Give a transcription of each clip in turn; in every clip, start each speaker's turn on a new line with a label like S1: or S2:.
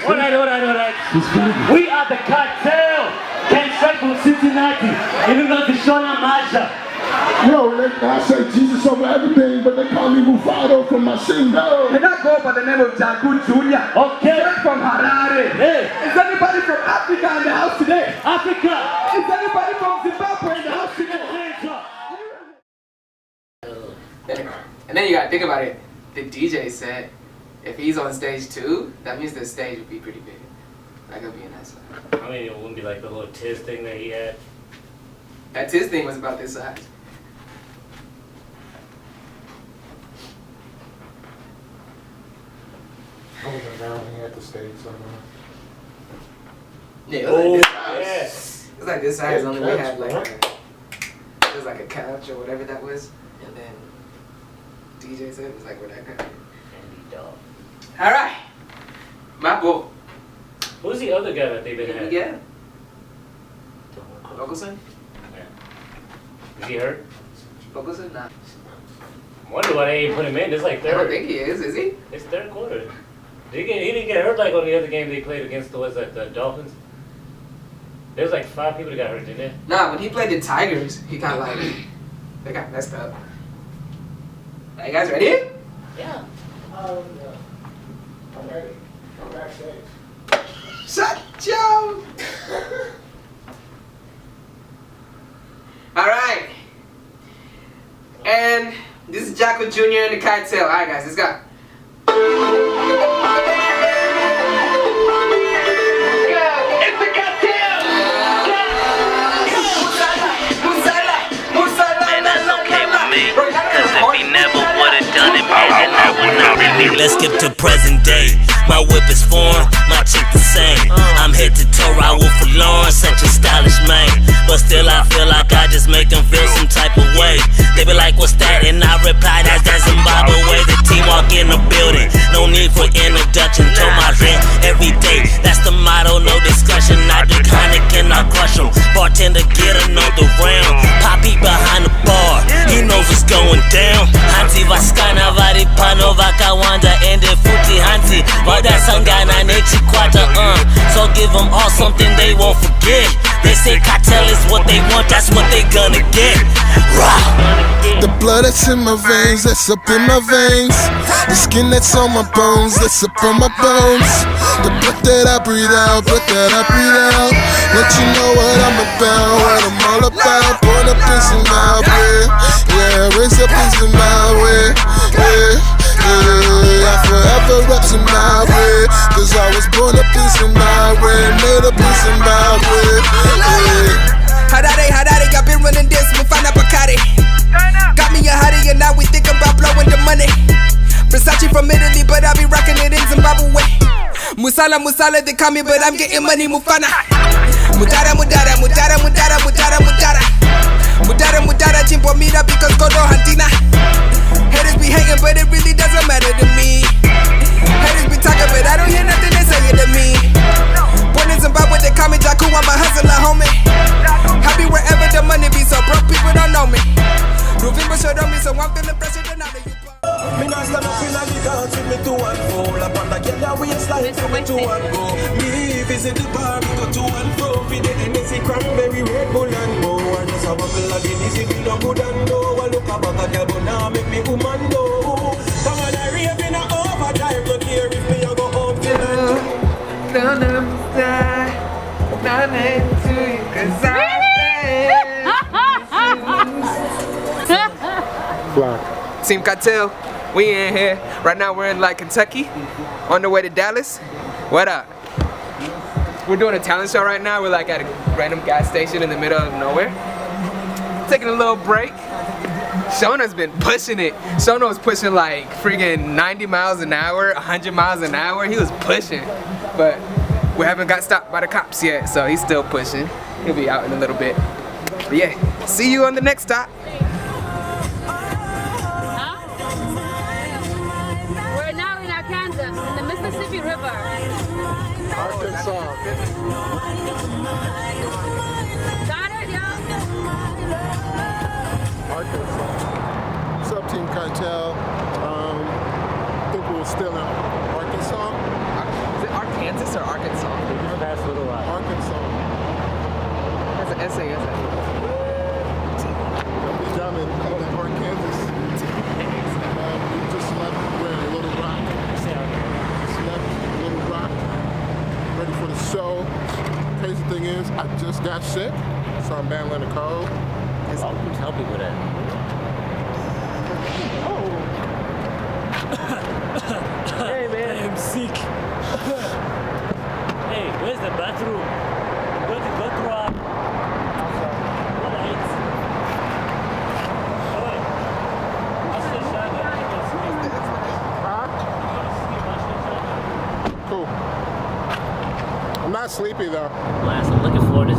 S1: Alright. We are the Cahtel. Came straight from Cincinnati. Even though it's Shona Masha.
S2: Yo, I say Jesus over everything, but they call me Mufado from my shingo.
S3: And I go by the name of Jaku Jr.
S1: Okay.
S3: Straight from Harare.
S1: Hey.
S3: Is anybody from Africa in the house today?
S1: Africa.
S3: Is anybody from Zimbabwe in the house today?
S4: And then you gotta think about it. The DJ said, if he's on stage too, that means the stage would be pretty big. That could be a nice one.
S1: I mean, it wouldn't be like the little Tiz thing that he had.
S4: That Tiz thing was about this size.
S2: Holding down here at the stage somewhere.
S4: Yeah, it was like this size. Yes. It was like this size, only we had like it was like a couch or whatever that was. And then DJ said it was like where that couch. Alright. My boy.
S1: Who's the other guy that they've been having?
S4: Yeah. Locoson?
S1: Yeah. Is he hurt?
S4: Locoson? Nah.
S1: I wonder why they ain't put him in. It's like third.
S4: I don't think he is he?
S1: It's third quarter. He didn't get hurt like on the other game they played against the Dolphins. There was like 5 people that got hurt, didn't there?
S4: Nah, when he played the Tigers, he got like, they got messed up. Are you guys ready?
S1: Yeah.
S2: I'm ready. I'm backstage.
S4: Shut Joe! Alright. And this is Jacko Jr. and the Cahtel. Alright guys, let's go.
S5: Let's skip to present day. My whip is foreign, my chick the same. I'm head to toe, I will for Lauren, such a stylish man. But still I feel like I just make them feel some type of way. They be like, what's that? And I reply, that's that Zimbabwe way. The team walk in the building, no need for introduction. To my rent every day, that's the motto, no discussion. I do kinda cannot crush them. Bartender get another round. Poppy behind the bar, he knows what's going down. Hansi vaskana vari pano vakawanda ende futi hansi vadasangana nechikwata so give them all something they won't forget. They say Cahtel is what they want, that's what they gonna get. Rah!
S2: The blood that's in my veins, that's up in my veins. The skin that's on my bones, that's up on my bones. The breath that I breathe out, breath that I breathe out. Let you know what I'm about, what I'm all about. Born up in Zimbabwe, yeah, raised up in Zimbabwe, yeah. I forever rep Zimbabwe, cause I was born up in Zimbabwe, made up in Zimbabwe, yeah.
S6: Hadare, I've been running this, Mufana Bakari. Got me a hottie and now we think about blowing the money. Versace from Italy, but I be rocking it in Zimbabwe. Musala, they call me, but I'm getting money, Mufana. Mudara, chimpo mira because Kodo Hantina. Haters be hating, but it really doesn't matter to me. Haters be talking, but I don't hear nothing they saying to me. Born in Zimbabwe, they call me Jaku, I'm a hustler, homie. Happy wherever the money be, so broke people don't know me. November showed on me, so I'm feeling pressure to now that you
S7: me not stand up in the dance with me to and fro. Up on the girl waistline for me to and go. Me visit the bar, we go to and fro. For the Hennessy, cranberry, Red Bull and go. And just a bubble of Guinness if you no good and go. I look about a girl, but now make me woman go. Come on, I rave in a overdrive. Don't care if me I go home tonight.
S4: Don't understand, nothing to you, cause Team Cahtel, we in here. Right now we're in like Kentucky, on the way to Dallas. What up? We're doing a talent show right now. We're like at a random gas station in the middle of nowhere. Taking a little break. Shona's been pushing it. Shona was pushing like friggin' 90 miles an hour, 100 miles an hour. He was pushing, but we haven't got stopped by the cops yet, so he's still pushing. He'll be out in a little bit. But yeah, see you on the next stop.
S8: In the Mississippi River.
S2: Arkansas.
S8: Got it, y'all?
S2: Arkansas. What's up, Team Cahtel? I think we were still in Arkansas.
S4: Is it Arkansas? Kansas or Arkansas?
S1: Just past Little Rock.
S9: Arkansas.
S4: That's an essay.
S9: Down in Kansas. We just left where Little Rock. Just left Little Rock. Ready for the show. Crazy thing is, I just got sick, so I'm battling a cold.
S1: Who's helping with that? Hey man, I'm sick. Hey, where's the bathroom? Go through our lights. Oh wait. What's the shotgun?
S9: Cool. I'm not sleepy though.
S1: Last, I'm looking forward to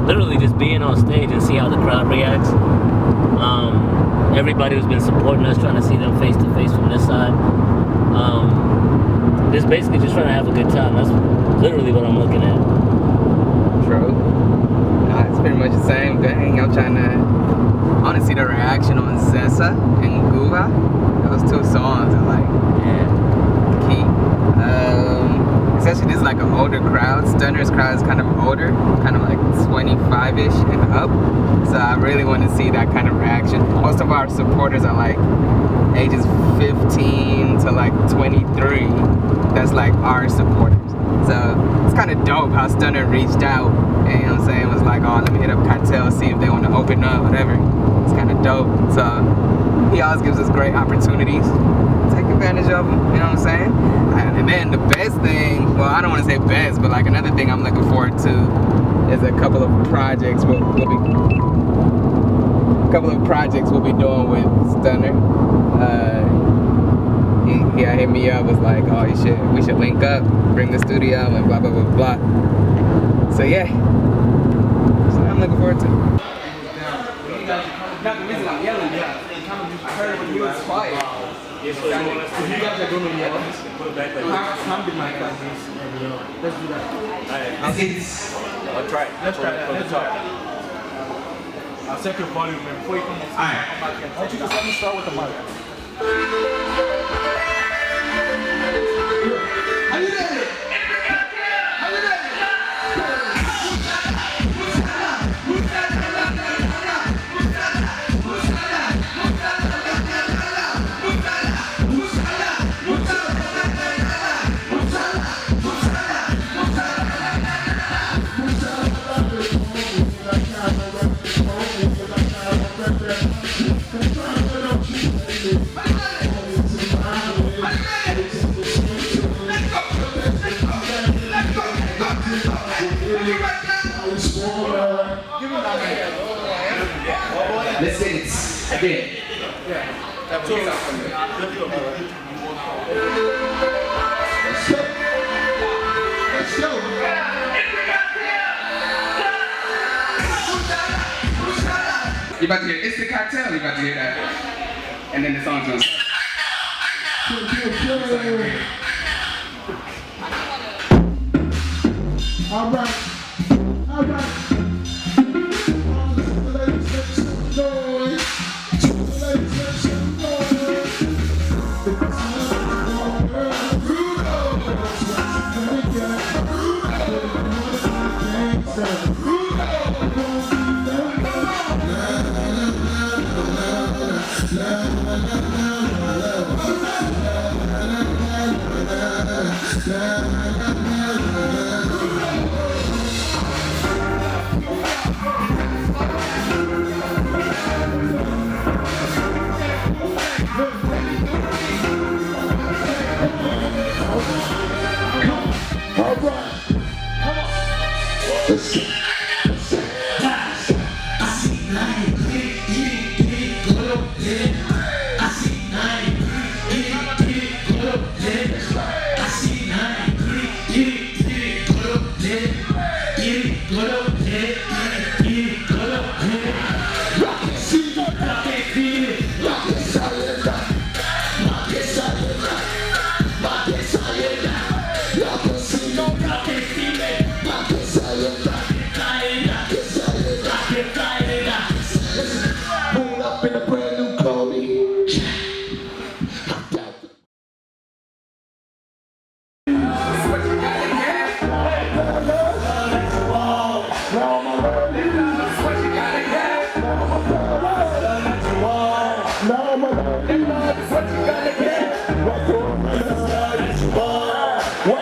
S1: literally just being on stage and see how the crowd reacts. Everybody who's been supporting us, trying to see them face to face from this side. Just basically just trying to have a good time. That's literally what I'm looking at.
S4: True. It's pretty much the same thing. I want to see the reaction on Zessa and Guva. Those two songs are like, key. Especially this is like an older crowd. Stunner's crowd is kind of older, kind of like 25-ish and up. So I really want to see that kind of reaction. Most of our supporters are like ages 15 to like 23. That's like our supporters. So it's kind of dope how Stunner reached out and, you know what I'm saying, was like, oh, let me hit up Cahtel, see if they want to open up, whatever. It's kind of dope. So he always gives us great opportunities. Take advantage of them, you know what I'm saying? And then the best thing, well, I don't want to say best, but like another thing I'm looking forward to is a couple of projects we'll be doing with Stunner. He hit me up, was like, oh, we should link up, bring the studio, and blah blah blah blah. So yeah, so I'm looking forward to it. Not the reason I'm yelling, I heard it when you was quiet.
S3: If you guys are going to yell,
S1: Put it back like
S3: hand the mic like this. Let's do that.
S1: I'll try it.
S3: Let's try that.
S1: From the top.
S3: I'll set your volume before you come on. Alright. Why don't you just let me start with the mic? Are you ready? Are you ready? Let's say it again. Let's go. Let's go.
S4: You about to hear, it's the Cahtel, you about to hear that. And then the song's gonna start.
S9: All right.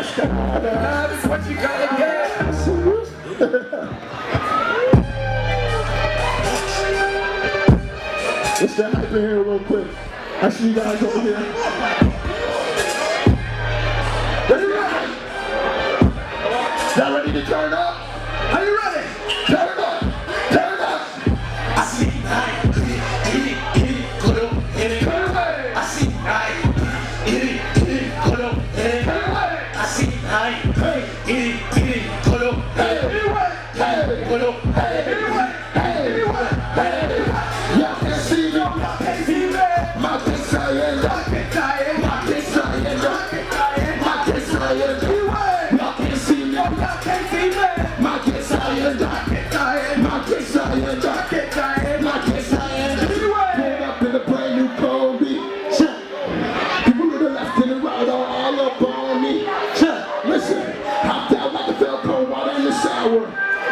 S4: That's what you gotta get.
S9: Let's stand up in here real quick. I see you guys over here. Y'all ready to turn up? Are you ready? Turn up! Turn up!
S7: I see night, put up in it. I see night, put up in it. I see night, put up in it. Put up
S9: Y'all can see me. My kids are in. My kids are in. My kids are in. My kids are in. Y'all can't see me. My kids are in. My kids are in. My kids are in. Pulled up in a brand new Kombi. People to the left and the right are all up on me. Listen, hopped out like a Velcro water in the shower.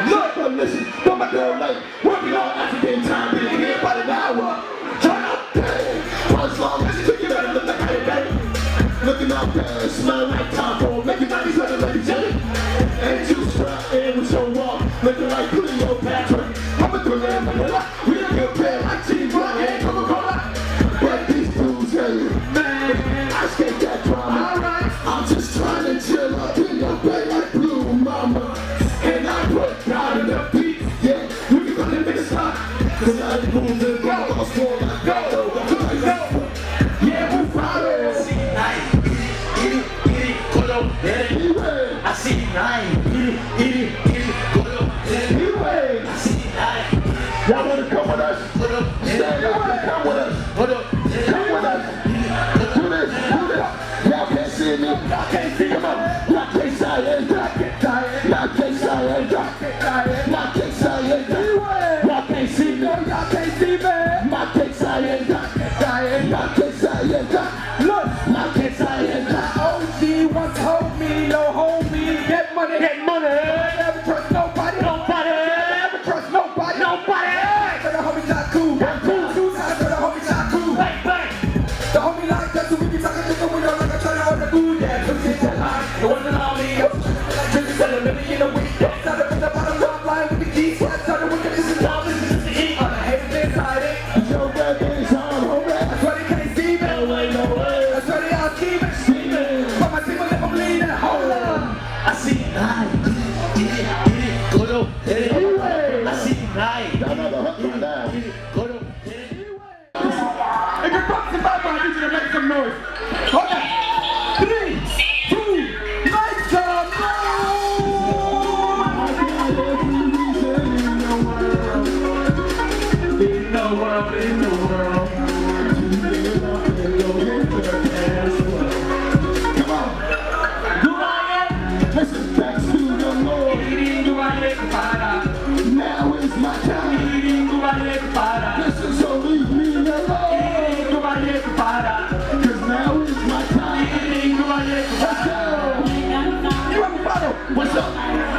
S9: Look, but listen, but my girl like working on African time, being here about an hour. Turn up, hey, for as long as you get better, look like hey, baby. Looking out there, smell like time for making money, sweating like a jelly. And juice strap in with your wall, looking like Cleopatra. I'm a thriller in Manila, we don't get paid like T-Rock and Coca-Cola. But these dudes, hey, man, I escape that drama. I'm just trying to chill up in your bed like Blue Mama. And I put down in the beat, yeah, we can run and make it stop. Cause I ain't moving the ball, I'm a small like go. Yeah, we follow.
S7: I see night, put up in it. I see night, put up in it. I see night.
S9: Y'all wanna come with us?
S7: Put up in it.
S9: Stand up and come with us.
S7: Put up in it.
S9: Come with us. Do this, do this. Y'all can't see me. Y'all can't see me. Come on. Y'all can't say it. Y'all can't say it. Y'all can't say it. Y'all can't say it. Y'all can't see me. Y'all can't see me. Y'all can't say it. Y'all can't say it. Look, y'all can't say it.
S4: OG once hold me, no hold me. Get money, get money. Never trust nobody, nobody. Never trust nobody, nobody. But the homie not cool, cool. Two times, but the homie not cool. Bang, bang. The homie like that, so we can talk to the window like a trying on the food. Yeah, so get that line. It wasn't all me. Drinking, selling, living in a week. Started with the bottom top line with the keys. Started with the business dollars, just to eat. On the haters inside it.
S9: Yo, that is on, homie.
S4: That's why they can't see me.
S9: No way, no way.
S4: That's why they all keep it. But my team will never bleed. Hold on.
S7: I see night, put up in it. I see night,
S9: Y'all know the hook right now.
S7: put up in it.
S3: If you're boxing back, I need you to make some noise. Hold on. 3, 2, make some noise. In the world.
S9: Come on. Listen, thanks to the Lord. Now is my time. Listen, so leave me alone. Cause now is my time. Let's go.
S3: You have a bottle.
S9: What's up?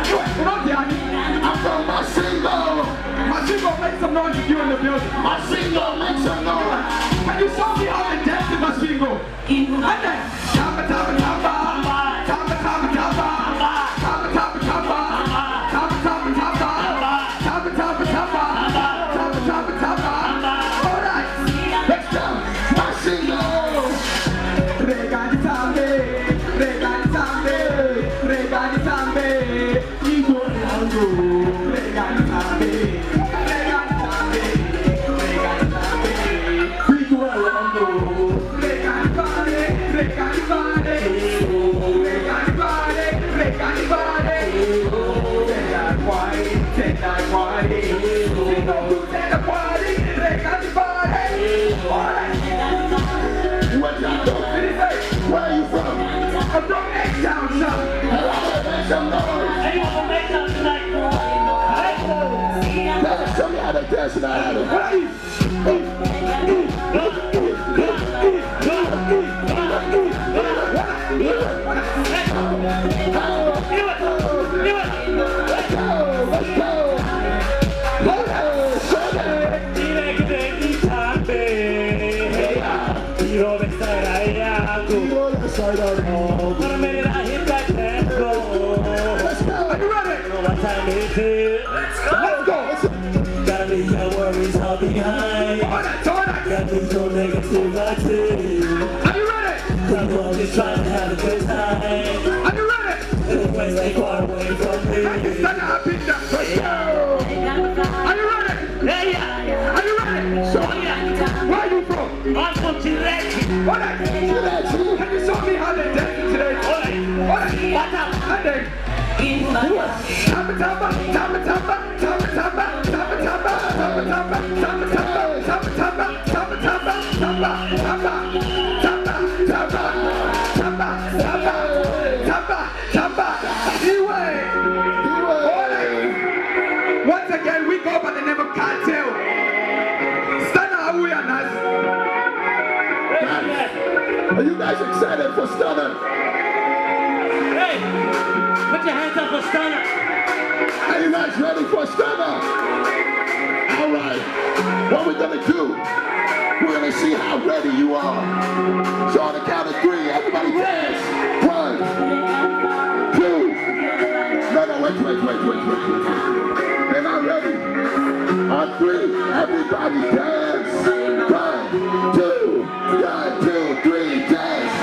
S3: You know, Daddy.
S9: I'm from my single.
S3: My single make some noise if you're in the building.
S9: My single makes some noise.
S3: Can you show me how to dance in my single? And then, tapa, tapa, tapa. Tapa, tapa, tapa. Tapa, tapa, tapa. Tapa, tapa, tapa. Tapa, tapa, tapa. Tapa, tapa, tapa. All right.
S9: Let's go. My single.
S3: Regani tambe, regani tambe, regani tambe. Ego lango. Regani tambe, regani tambe, regani tambe. Ego lango. Regani bade, regani bade. Regani bade, regani bade. Take that body, take that body. Take that body, regani bade. All right.
S9: What y'all doing? Where are you from?
S3: I'm from H-Town, son.
S9: Make some noise. Let's show me how to dance now.
S1: Para here.
S3: Let's go.
S1: Gotta leave your worries all behind. Got me so negative, I tell.
S3: Are you ready?
S1: I'm always trying to have a good time.
S3: Are you ready?
S1: Away, like far away from me.
S3: Stand up in that place. Are you ready?
S1: Yeah.
S3: Are you ready? So, where are you from?
S1: I'm from Chile.
S3: Alright. Can you show me how they dance today? Alright.
S1: What's up?
S3: And then. Tamba, tamba, tamba, tamba, tamba, tamba, tamba, tamba, tamba, tamba, tamba, tamba, tamba, tamba, tamba, tamba, tamba, tamba. Anyway. Once again, we go by the name of Cahtel. Stunner awareness.
S9: Are you guys excited for Stunner?
S1: Hey, put your hands up for Stunner.
S9: Are you guys ready for Stunner? All right. What we're gonna do? We're gonna see how ready you are. So on the count of 3, everybody dance. 1, 2. No, wait. They're not ready. On 3, everybody dance. 1, 2, 1, 2, 3, dance.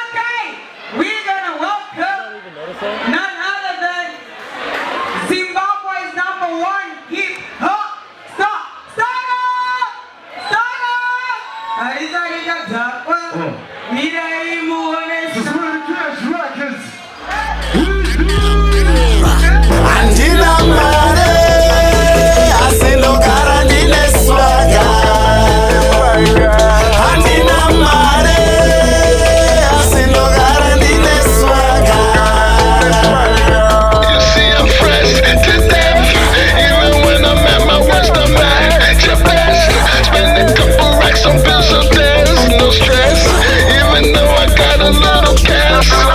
S3: Okay, we're gonna welcome none other than Zimbabwe's #1 hip hop star,
S2: Some bills, so there's no stress. Even though I got a little cash.